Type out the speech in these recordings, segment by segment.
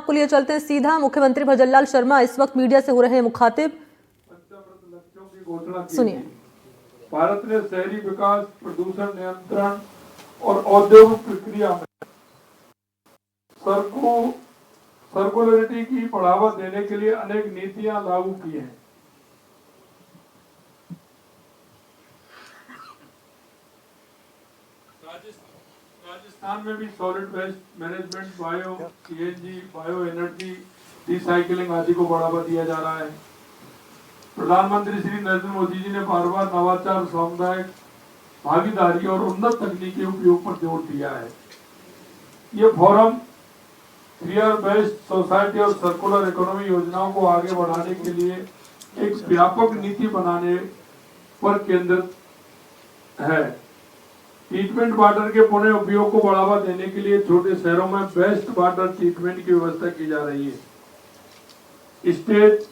आपको लिए चलते हैं सीधा। मुख्यमंत्री भजनलाल शर्मा इस वक्त मीडिया से हो रहे हैं मुखातिब। लक्ष्यों की घोषणा की सुनिए। भारत ने शहरी विकास, प्रदूषण नियंत्रण और औद्योगिक प्रक्रिया में सर्कुलरिटी की बढ़ावा देने के लिए अनेक नीतियां लागू की हैं। राजस्थान में भी solid waste management, bio CNG, bio energy, recycling आदि को बढ़ावा दिया जा रहा है। प्रधानमंत्री श्री नरेंद्र मोदी जी ने बार बार नवाचार, सामुदायिक भागीदारी और उन्नत तकनीकी उपयोग पर जोर दिया है। ये फोरम 3R बेस्ड सोसाइटी और सर्कुलर इकोनॉमी योजनाओं को आगे बढ़ाने के लिए एक व्यापक नीति बनाने पर केंद्रित है। ट्रीटमेंट वाटर के पुनः उपयोग को बढ़ावा देने के लिए छोटे शहरों में बेस्ट वाटर ट्रीटमेंट की व्यवस्था की जा रही है। स्टेट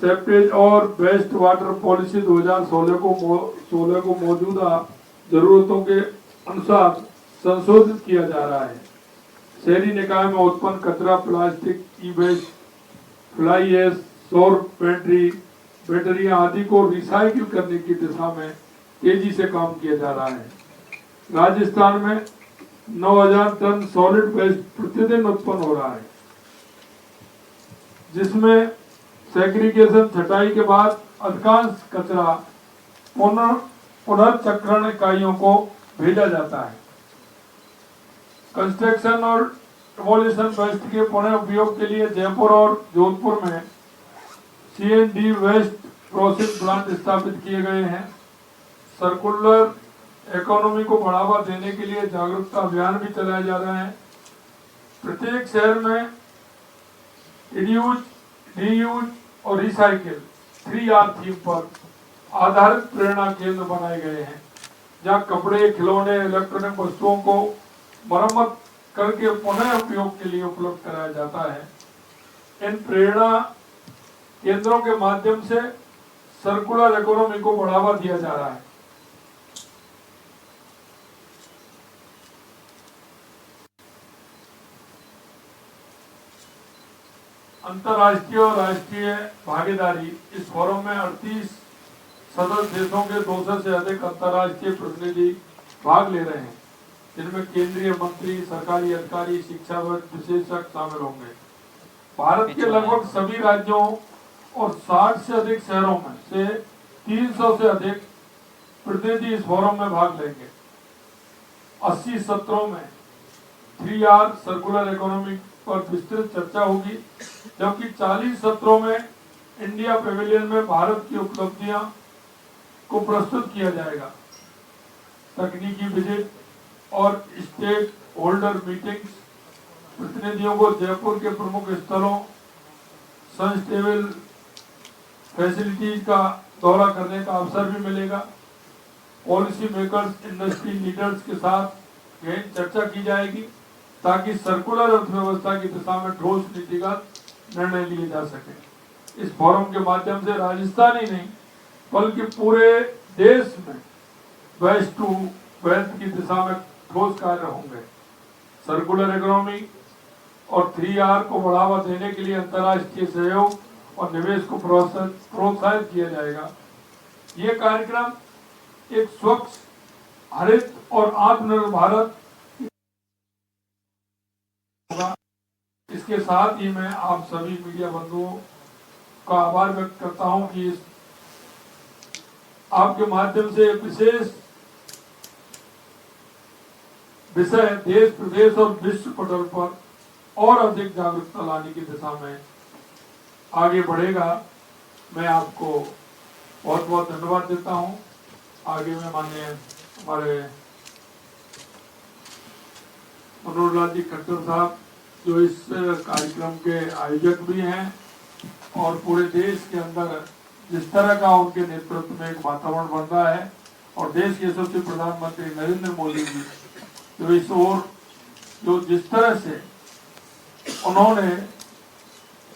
सेप्टेज और बेस्ट वाटर पॉलिसी 2016 को मौजूदा जरूरतों के अनुसार संशोधित किया जा रहा है। शहरी निकाय में उत्पन्न कचरा, प्लास्टिक, ई वेस्ट, फ्लाई ऐश, सौर बैटरियां आदि को रिसाइकिल करने की दिशा में तेजी से काम किया जा रहा है। राजस्थान में 9000 टन सॉलिड वेस्ट प्रतिदिन उत्पन्न हो रहा है, जिसमें सेग्रीगेशन छटाई के बाद अधिकांश कचरा पुनर्चक्रण इकाइयों को भेजा जाता है। कंस्ट्रक्शन और डिमोलिशन वेस्ट के पुनः उपयोग के लिए जयपुर और जोधपुर में CND वेस्ट प्रोसेस प्लांट स्थापित किए गए हैं। सर्कुलर इकोनॉमी को बढ़ावा देने के लिए जागरूकता अभियान भी चलाए जा रहे हैं। प्रत्येक शहर में रिड्यूस, रीयूज और रिसाइकिल 3R थीम पर आधारित प्रेरणा केंद्र बनाए गए हैं, जहां कपड़े, खिलौने, इलेक्ट्रॉनिक वस्तुओं को मरम्मत करके पुनः उपयोग के लिए उपलब्ध कराया जाता है। इन प्रेरणा केंद्रों के माध्यम से सर्कुलर इकोनॉमी को बढ़ावा दिया जा रहा है। अंतर्राष्ट्रीय और राष्ट्रीय भागीदारी। इस फोरम में 38 सदस्य देशों के 200 से अधिक अंतर्राष्ट्रीय प्रतिनिधि भाग ले रहे हैं, जिनमें केंद्रीय मंत्री, सरकारी अधिकारी, शिक्षाविद, विशेषज्ञ शामिल होंगे। भारत के लगभग सभी राज्यों और 60 से अधिक शहरों में से 300 से अधिक प्रतिनिधि इस फोरम में भाग लेंगे। 80 सत्रों में 3R सर्कुलर इकोनॉमी पर विस्तृत चर्चा होगी, जबकि 40 सत्रों में इंडिया पेविलियन में भारत की उपलब्धियां को प्रस्तुत किया जाएगा। तकनीकी विजिट और स्टेक होल्डर मीटिंग्स, प्रतिनिधियों को जयपुर के प्रमुख स्थलों, सस्टेनेबल फैसिलिटीज का दौरा करने का अवसर भी मिलेगा। पॉलिसी मेकर्स, इंडस्ट्री लीडर्स के साथ गहन चर्चा की जाएगी, ताकि सर्कुलर अर्थव्यवस्था की दिशा में ठोस नीतिगत निर्णय लिए जा सके। इस फोरम के माध्यम से राजस्थान ही नहीं, बल्कि पूरे देश में वेस्ट टू वेल्थ की दिशा में ठोस कार्य होंगे। सर्कुलर इकोनॉमी और 3R को बढ़ावा देने के लिए अंतर्राष्ट्रीय सहयोग और निवेश को प्रोत्साहित किया जाएगा। ये कार्यक्रम एक स्वच्छ, हरित और आत्मनिर्भर भारत होगा। इसके साथ ही मैं आप सभी मीडिया बंधुओं का आभार व्यक्त करता हूं कि आपके माध्यम से विशेष विषय देश, प्रदेश और विश्व पटल पर और अधिक जागरूकता लाने की दिशा में आगे बढ़ेगा। मैं आपको बहुत बहुत धन्यवाद देता हूं। आगे में माननीय हमारे मनोहर लाल जी खट्टर साहब, जो इस कार्यक्रम के आयोजक भी हैं, और पूरे देश के अंदर जिस तरह का उनके नेतृत्व में एक वातावरण बन रहा है, और देश के यशस्वी प्रधानमंत्री नरेंद्र मोदी जी जो इस ओर जो जिस तरह से उन्होंने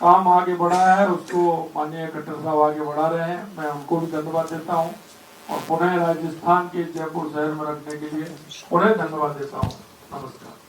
काम आगे बढ़ाया है, उसको माननीय खट्टर साहब आगे बढ़ा रहे हैं। मैं उनको भी धन्यवाद देता हूं, और पुनः राजस्थान के जयपुर शहर में रखने के लिए पुनः धन्यवाद देता हूं। नमस्कार।